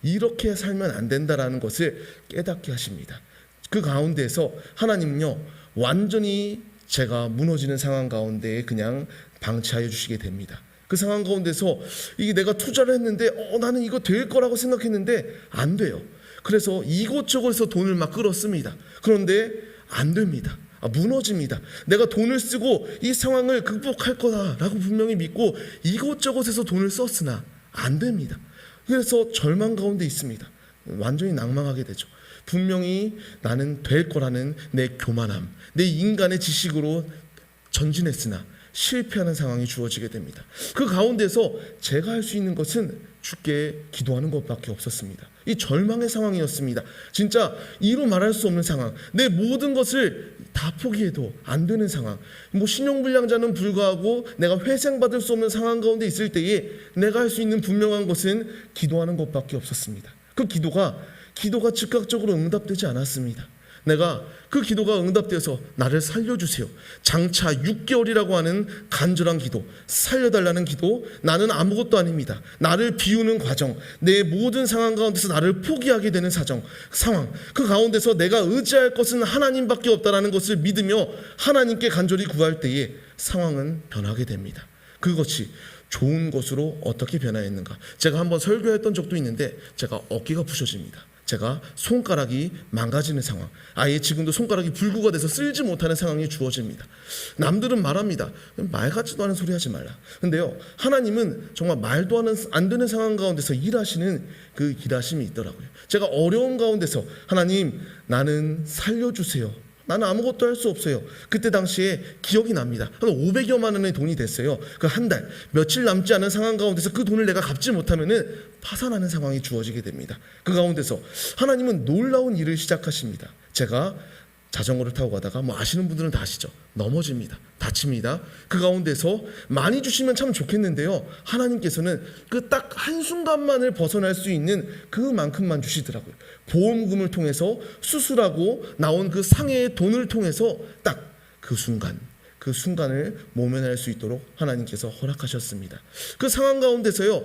이렇게 살면 안 된다라는 것을 깨닫게 하십니다. 그 가운데서 하나님은요, 완전히 제가 무너지는 상황 가운데 그냥 방치하여 주시게 됩니다. 그 상황 가운데서 이게 내가 투자를 했는데 나는 이거 될 거라고 생각했는데 안 돼요. 그래서 이곳저곳에서 돈을 막 끌었습니다. 그런데 안 됩니다. 무너집니다. 내가 돈을 쓰고 이 상황을 극복할 거다라고 분명히 믿고 이곳저곳에서 돈을 썼으나 안 됩니다. 그래서 절망 가운데 있습니다. 완전히 낭망하게 되죠. 분명히 나는 될 거라는 내 교만함, 내 인간의 지식으로 전진했으나 실패하는 상황이 주어지게 됩니다. 그 가운데서 제가 할 수 있는 것은 주께 기도하는 것밖에 없었습니다. 이 절망의 상황이었습니다. 진짜 이루 말할 수 없는 상황, 내 모든 것을 다 포기해도 안 되는 상황, 신용불량자는 불구하고 내가 회생받을 수 없는 상황 가운데 있을 때에 내가 할 수 있는 분명한 것은 기도하는 것밖에 없었습니다. 그 기도가 즉각적으로 응답되지 않았습니다. 내가 그 기도가 응답되어서 나를 살려주세요, 장차 6개월이라고 하는 간절한 기도, 살려달라는 기도, 나는 아무것도 아닙니다, 나를 비우는 과정, 내 모든 상황 가운데서 나를 포기하게 되는 상황, 그 가운데서 내가 의지할 것은 하나님밖에 없다라는 것을 믿으며 하나님께 간절히 구할 때에 상황은 변하게 됩니다. 그것이 좋은 것으로 어떻게 변화했는가, 제가 한번 설교했던 적도 있는데 제가 어깨가 부셔집니다. 제가 손가락이 망가지는 상황, 아예 지금도 손가락이 불구가 돼서 쓸지 못하는 상황이 주어집니다. 남들은 말합니다. 말 같지도 않은 소리 하지 말라. 근데요, 하나님은 정말 말도 안 되는 상황 가운데서 일하시는 그 일하심이 있더라고요. 제가 어려운 가운데서 하나님, 나는 살려주세요, 나는 아무것도 할 수 없어요. 그때 당시에 기억이 납니다. 한 500여만 원의 돈이 됐어요. 그 한 달, 며칠 남지 않은 상황 가운데서 그 돈을 내가 갚지 못하면은 파산하는 상황이 주어지게 됩니다. 그 가운데서 하나님은 놀라운 일을 시작하십니다. 제가 자전거를 타고 가다가 아시는 분들은 다 아시죠. 넘어집니다. 다칩니다. 그 가운데서 많이 주시면 참 좋겠는데요. 하나님께서는 그 딱 한순간만을 벗어날 수 있는 그만큼만 주시더라고요. 보험금을 통해서 수술하고 나온 그 상해의 돈을 통해서 딱 그 순간을 모면할 수 있도록 하나님께서 허락하셨습니다. 그 상황 가운데서요,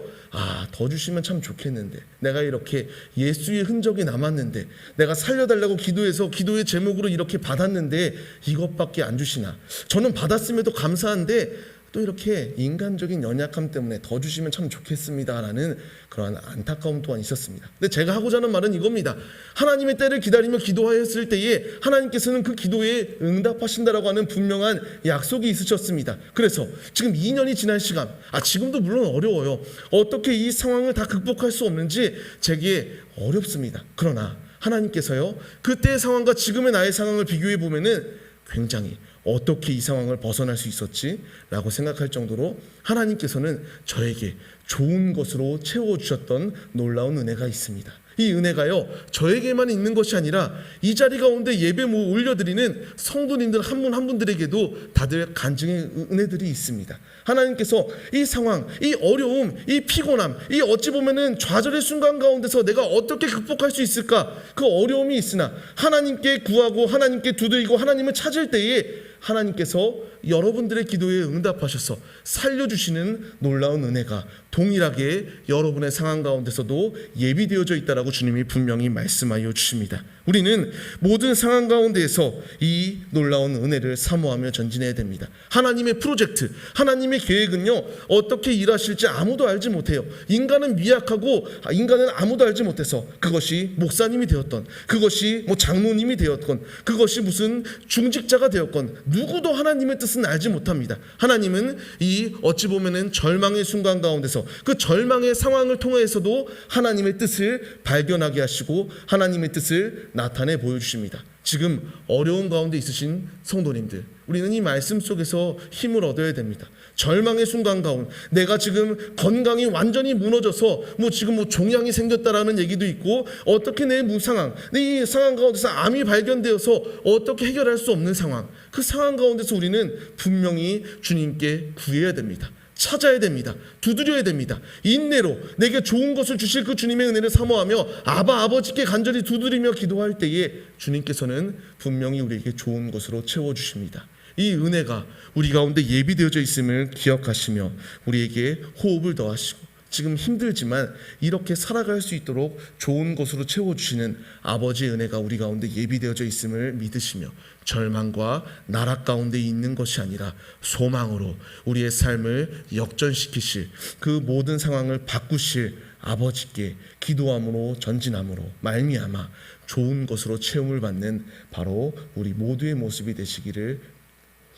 더 주시면 참 좋겠는데, 내가 이렇게 예수의 흔적이 남았는데, 내가 살려달라고 기도해서 기도의 제목으로 이렇게 받았는데 이것밖에 안 주시나, 저는 받았음에도 감사한데 또 이렇게 인간적인 연약함 때문에 더 주시면 참 좋겠습니다라는 그러한 안타까움 또한 있었습니다. 근데 제가 하고자 하는 말은 이겁니다. 하나님의 때를 기다리며 기도하였을 때에 하나님께서는 그 기도에 응답하신다라고 하는 분명한 약속이 있으셨습니다. 그래서 지금 2년이 지난 시간, 지금도 물론 어려워요. 어떻게 이 상황을 다 극복할 수 없는지 제게 어렵습니다. 그러나 하나님께서요, 그때의 상황과 지금의 나의 상황을 비교해 보면은 굉장히 어떻게 이 상황을 벗어날 수 있었지? 라고 생각할 정도로 하나님께서는 저에게 좋은 것으로 채워주셨던 놀라운 은혜가 있습니다. 이 은혜가요, 저에게만 있는 것이 아니라 이 자리 가운데 예배 올려드리는 성도님들 한 분 한 분들에게도 다들 간증의 은혜들이 있습니다. 하나님께서 이 상황, 이 어려움, 이 피곤함, 이 어찌 보면은 좌절의 순간 가운데서 내가 어떻게 극복할 수 있을까? 그 어려움이 있으나 하나님께 구하고 하나님께 두드리고 하나님을 찾을 때에 하나님께서 여러분들의 기도에 응답하셔서 살려주시는 놀라운 은혜가 동일하게 여러분의 상황 가운데서도 예비되어져 있다라고 주님이 분명히 말씀하여 주십니다. 우리는 모든 상황 가운데에서 이 놀라운 은혜를 사모하며 전진해야 됩니다. 하나님의 프로젝트, 하나님의 계획은요, 어떻게 일하실지 아무도 알지 못해요. 인간은 미약하고 인간은 아무도 알지 못해서 그것이 목사님이 되었던, 그것이 장로님이 되었건, 그것이 무슨 중직자가 되었건 누구도 하나님의 뜻은 알지 못합니다. 하나님은 이 어찌 보면은 절망의 순간 가운데서 그 절망의 상황을 통해서도 하나님의 뜻을 발견하게 하시고 하나님의 뜻을 나타내 보여주십니다. 지금 어려운 가운데 있으신 성도님들, 우리는 이 말씀 속에서 힘을 얻어야 됩니다. 절망의 순간 가운데 내가 지금 건강이 완전히 무너져서 지금 종양이 생겼다라는 얘기도 있고, 어떻게 내 상황, 이 상황 가운데서 암이 발견되어서 어떻게 해결할 수 없는 상황, 그 상황 가운데서 우리는 분명히 주님께 구해야 됩니다. 찾아야 됩니다. 두드려야 됩니다. 인내로 내게 좋은 것을 주실 그 주님의 은혜를 사모하며 아버지께 간절히 두드리며 기도할 때에 주님께서는 분명히 우리에게 좋은 것으로 채워주십니다. 이 은혜가 우리 가운데 예비되어져 있음을 기억하시며 우리에게 호흡을 더하시고 지금 힘들지만 이렇게 살아갈 수 있도록 좋은 것으로 채워주시는 아버지의 은혜가 우리 가운데 예비되어져 있음을 믿으시며 절망과 나락 가운데 있는 것이 아니라 소망으로 우리의 삶을 역전시키실, 그 모든 상황을 바꾸실 아버지께 기도함으로 전진함으로 말미암아 좋은 것으로 채움을 받는 바로 우리 모두의 모습이 되시기를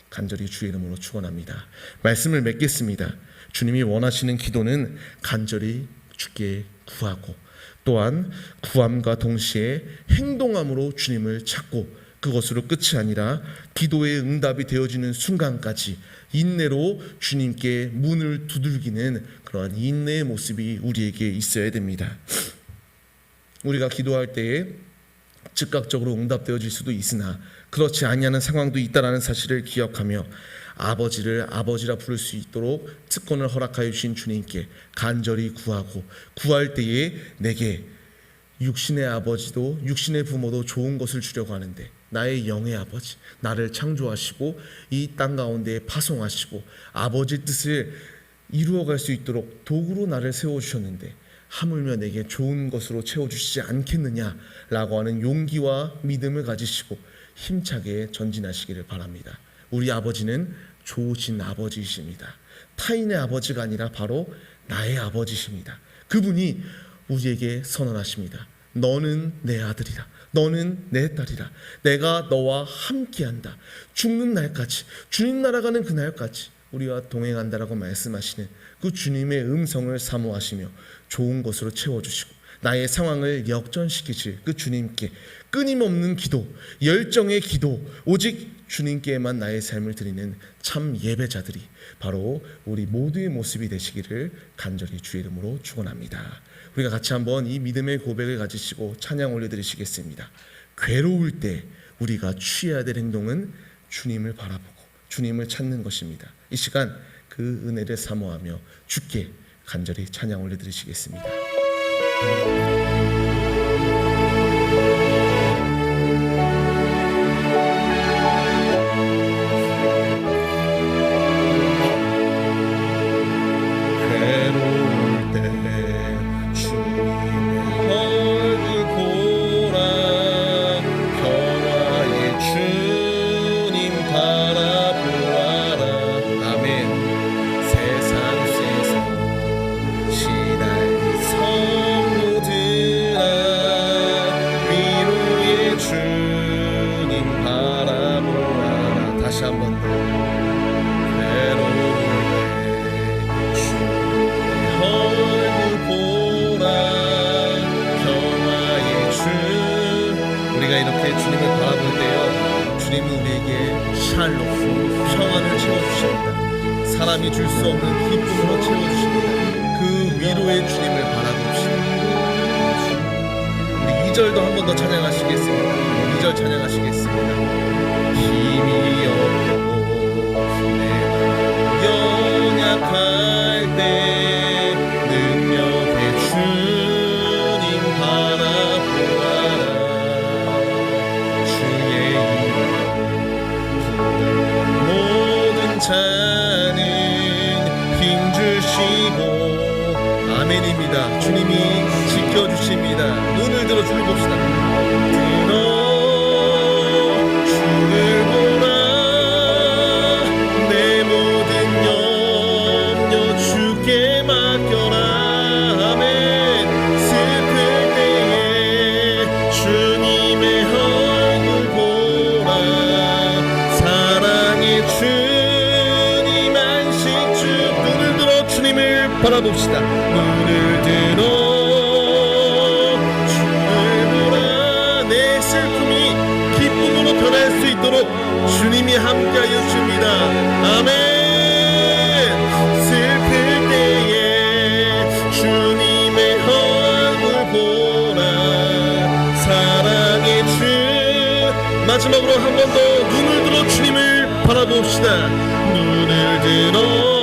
간절히 주의 이름으로 축원합니다. 말씀을 맺겠습니다. 주님이 원하시는 기도는 간절히 주께 구하고 또한 구함과 동시에 행동함으로 주님을 찾고 그것으로 끝이 아니라 기도의 응답이 되어지는 순간까지 인내로 주님께 문을 두들기는 그러한 인내의 모습이 우리에게 있어야 됩니다. 우리가 기도할 때에 즉각적으로 응답되어질 수도 있으나 그렇지 아니하는 상황도 있다라는 사실을 기억하며 아버지를 아버지라 부를 수 있도록 특권을 허락하여 주신 주님께 간절히 구하고 구할 때에 내게 육신의 아버지도 육신의 부모도 좋은 것을 주려고 하는데 나의 영의 아버지, 나를 창조하시고 이 땅 가운데 파송하시고 아버지 뜻을 이루어갈 수 있도록 도구로 나를 세워주셨는데 하물며 내게 좋은 것으로 채워주시지 않겠느냐라고 하는 용기와 믿음을 가지시고 힘차게 전진하시기를 바랍니다. 우리 아버지는 좋으신 아버지이십니다. 타인의 아버지가 아니라 바로 나의 아버지십니다. 그분이 우리에게 선언하십니다. 너는 내 아들이라, 너는 내 딸이라, 내가 너와 함께한다. 죽는 날까지, 주님 나라가는 그날까지 우리와 동행한다라고 말씀하시는 그 주님의 음성을 사모하시며 좋은 것으로 채워주시고 나의 상황을 역전시키실 그 주님께 끊임없는 기도, 열정의 기도, 오직 주님께만 나의 삶을 드리는 참 예배자들이 바로 우리 모두의 모습이 되시기를 간절히 주의 이름으로 축원합니다. 우리가 같이 한번 이 믿음의 고백을 가지시고 찬양 올려드리시겠습니다. 괴로울 때 우리가 취해야 될 행동은 주님을 바라보고 주님을 찾는 것입니다. 이 시간 그 은혜를 사모하며 주께 간절히 찬양 올려드리시겠습니다. 사람이 줄 수 없는 기쁨으로 채워주십니다. 그 위로의 주님을 바라봅시다. 우리 2절도 한 번 더 찬양하시겠습니다. 2절 찬양하시겠습니다. 힘이 없고 내가 연약할 때 능력의 주님 바라보아라. 주의 이름 모든 자는 아멘입니다. 주님이 지켜주십니다. 눈을 들어 주를 봅시다. 들어 주를 보라. 내 모든 염려 주께 맡겨라. 아멘. 슬플 때에 주님의 얼굴 보라. 사랑의 주님 안식주. 눈을 들어 주님을 바라봅시다. 눈을 들어 주를 보라. 내 슬픔이 기쁨으로 변할 수 있도록 주님이 함께하여 주십니다. 아멘. 슬플 때에 주님의 얼굴 보라. 사랑의 주. 마지막으로 한 번 더 눈을 들어 주님을 바라봅시다. 눈을 들어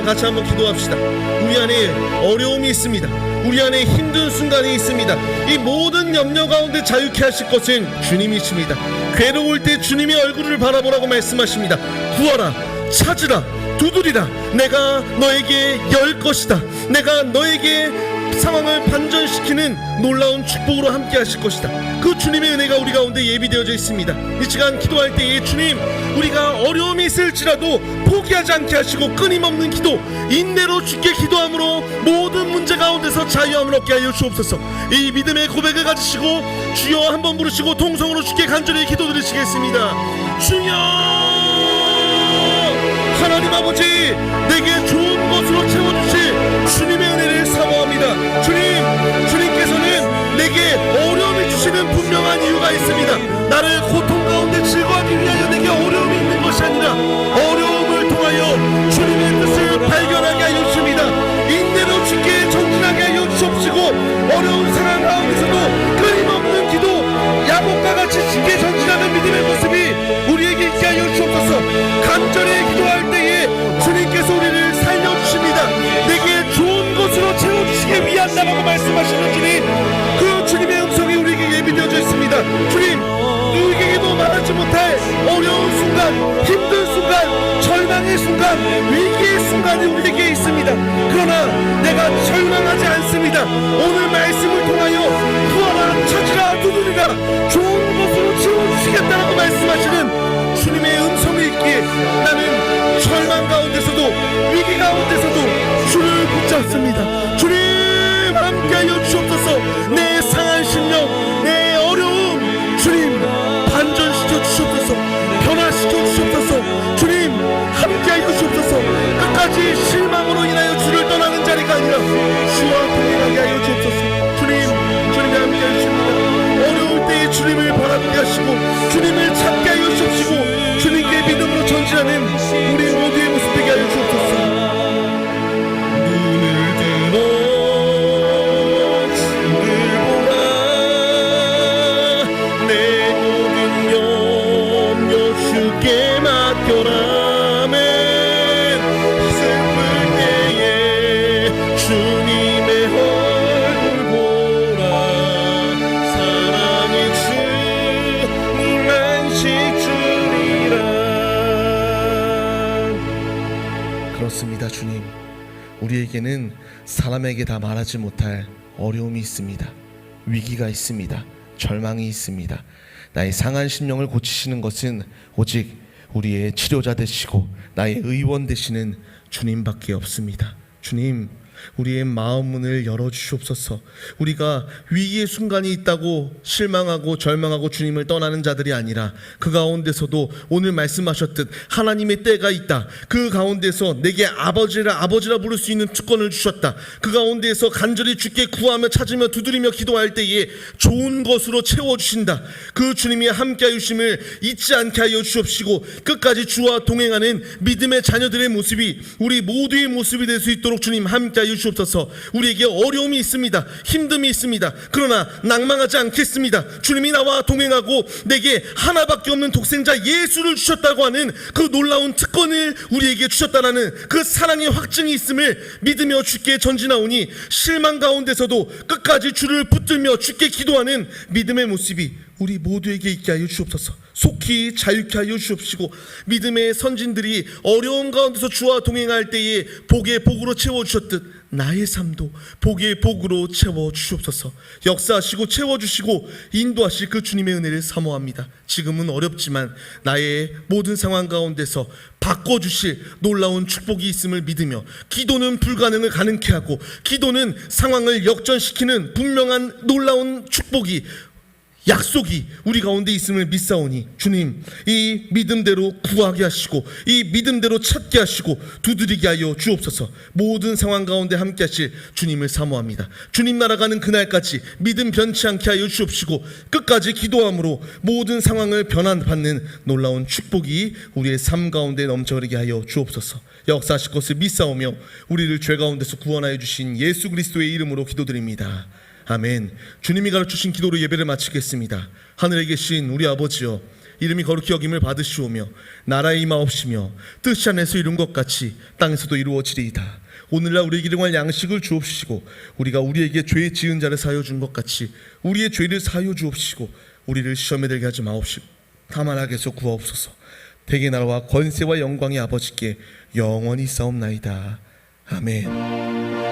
같이 한번 기도합시다. 우리 안에 어려움이 있습니다. 우리 안에 힘든 순간이 있습니다. 이 모든 염려 가운데 자유케 하실 것은 주님이십니다. 괴로울 때 주님의 얼굴을 바라보라고 말씀하십니다. 구하라, 찾으라, 두드리라. 내가 너에게 열 것이다. 내가 너에게 상황을 반전시키는 놀라운 축복으로 함께 하실 것이다. 그 주님의 은혜가 우리 가운데 예비되어져 있습니다. 이 시간 기도할 때에 주님, 우리가 어려움이 있을지라도 포기하지 않게 하시고 끊임없는 기도, 인내로 주께 기도함으로 모든 문제 가운데서 자유함을 얻게 하여 주옵소서. 이 믿음의 고백을 가지시고 주여 한번 부르시고 통성으로 주께 간절히 기도드리시겠습니다. 주여, 하나님 아버지, 내게 좋은 것으로 채워주실 주님의 은혜를 사모합니다. 주님께서는 내게 어려움을 주시는 분명한 이유가 있습니다. 나를 고통 가운데 즐거워하기 위하여 내게 어려움이 있는 것이 아니라 어려움을 통하여 주님의 뜻을 발견하게 하여 주십니다. 인내로 주께 전진하게 하여 주옵시고 어려운 상황 가운데서도 끊임없는 기도, 야곱과 같이 주께 전진하는 믿음의 모습이 우리에게 있게 하여 주옵소서. 간절히 기도할 때에 주님께서 우리를 살려주십니다. 내게 좋은 것으로 채워주시기 위한다라고 말씀하시는 주님, 그 주님의 음성이 우리에게 예비되어져 있습니다. 주님, 누구에게도 말하지 못할 어려운 순간, 힘든 순간, 절망의 순간, 위기의 순간이 우리에게 있습니다. 그러나 내가 절망하지 않습니다. 오늘 말씀을 통하여 구하라, 찾으라, 두드리라, 좋은 것으로 채워주시겠다라고 말씀하시는 주님의 음성이 있기에 나는 절망 가운데서도 위기 가운데서도 주를 붙잡습니다. 주님 함께하여 주옵소서. 내 상한 심령, 내 어려움 주님 반전시켜 주옵소서. 변화시켜 주옵소서. 주님 함께하여 주옵소서. 끝까지 실망으로 인하여 주를 떠나 주옵시고 주님을 찾게 하여 주옵시고 주님께 믿음으로 전진하는 우리 모두의 모습 되게 하여 주옵소서. 눈을 들어 주를 보라. 내 모든 염려 주께 맡겨라. 아멘. 슬플 때에 주님의 얼굴 보라. 사랑의 주님 안식 주리라. 그렇습니다. 주님, 우리에게는 사람에게 다 말하지 못할 어려움이 있습니다. 위기가 있습니다. 절망이 있습니다. 나의 상한 심령을 고치시는 것은 오직 우리의 치료자 되시고 나의 의원 되시는 주님밖에 없습니다. 주님, 우리의 마음 문을 열어주시옵소서. 우리가 위기의 순간이 있다고 실망하고 절망하고 주님을 떠나는 자들이 아니라 그 가운데서도 오늘 말씀하셨듯 하나님의 때가 있다. 그 가운데서 내게 아버지라 부를 수 있는 특권을 주셨다. 그 가운데서 간절히 주께 구하며 찾으며 두드리며 기도할 때에 좋은 것으로 채워주신다. 그 주님이 함께하여 주심을 잊지 않게 하여 주옵시고 끝까지 주와 동행하는 믿음의 자녀들의 모습이 우리 모두의 모습이 될 수 있도록 주님 함께하여 주옵소서. 우리에게 어려움이 있습니다. 힘듦이 있습니다. 그러나 낭망하지 않겠습니다. 주님이 나와 동행하고 내게 하나밖에 없는 독생자 예수를 주셨다고 하는 그 놀라운 특권을 우리에게 주셨다라는 그 사랑의 확증이 있음을 믿으며 주께 전진하오니 실망 가운데서도 끝까지 주를 붙들며 주께 기도하는 믿음의 모습이 우리 모두에게 있게 하여 주옵소서. 속히 자유케 하여 주옵시고 믿음의 선진들이 어려움 가운데서 주와 동행할 때에 복의 복으로 채워주셨듯 나의 삶도 복의 복으로 채워주시옵소서. 역사하시고 채워주시고 인도하실 그 주님의 은혜를 사모합니다. 지금은 어렵지만 나의 모든 상황 가운데서 바꿔주실 놀라운 축복이 있음을 믿으며 기도는 불가능을 가능케 하고 기도는 상황을 역전시키는 분명한 놀라운 축복이 약속이 우리 가운데 있음을 믿사오니 주님, 이 믿음대로 구하게 하시고 이 믿음대로 찾게 하시고 두드리게 하여 주옵소서. 모든 상황 가운데 함께 하실 주님을 사모합니다. 주님 날아가는 그날까지 믿음 변치 않게 하여 주옵시고 끝까지 기도함으로 모든 상황을 변화받는 놀라운 축복이 우리의 삶 가운데 넘쳐흐르게 하여 주옵소서. 역사하실 것을 믿사오며 우리를 죄 가운데서 구원하여 주신 예수 그리스도의 이름으로 기도드립니다. 아멘. 주님이 가르치신 기도로 예배를 마치겠습니다. 하늘에 계신 우리 아버지여, 이름이 거룩히 여김을 받으시오며 나라의 임하옵시며 뜻이 하늘에서 이룬 것 같이 땅에서도 이루어지리이다. 오늘날 우리에게 일용할 양식을 주옵시고 우리가 우리에게 죄 지은 자를 사하여 준 것 같이 우리의 죄를 사하여 주옵시고 우리를 시험에 들게 하지 마옵시고 다만 악에서 구하옵소서. 대개 나라와 권세와 영광이 아버지께 영원히 싸움나이다. 아멘.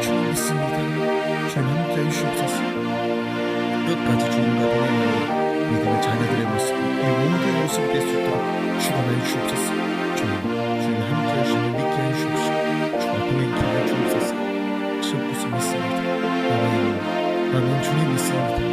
주님 믿습니다. 주님 함께 해주시옵소서. 끝까지 주님과 동행하는 믿음의 자녀들의 모습, 이 모두의 모습이 될 수 있도록 축원하여 주옵소서. 주님 함께 하시며 믿게 하여 주옵시고 주와 동행케 하여 주옵소서. 주옵소서 믿습니다. 아멘. 아멘. 주님 믿습니다.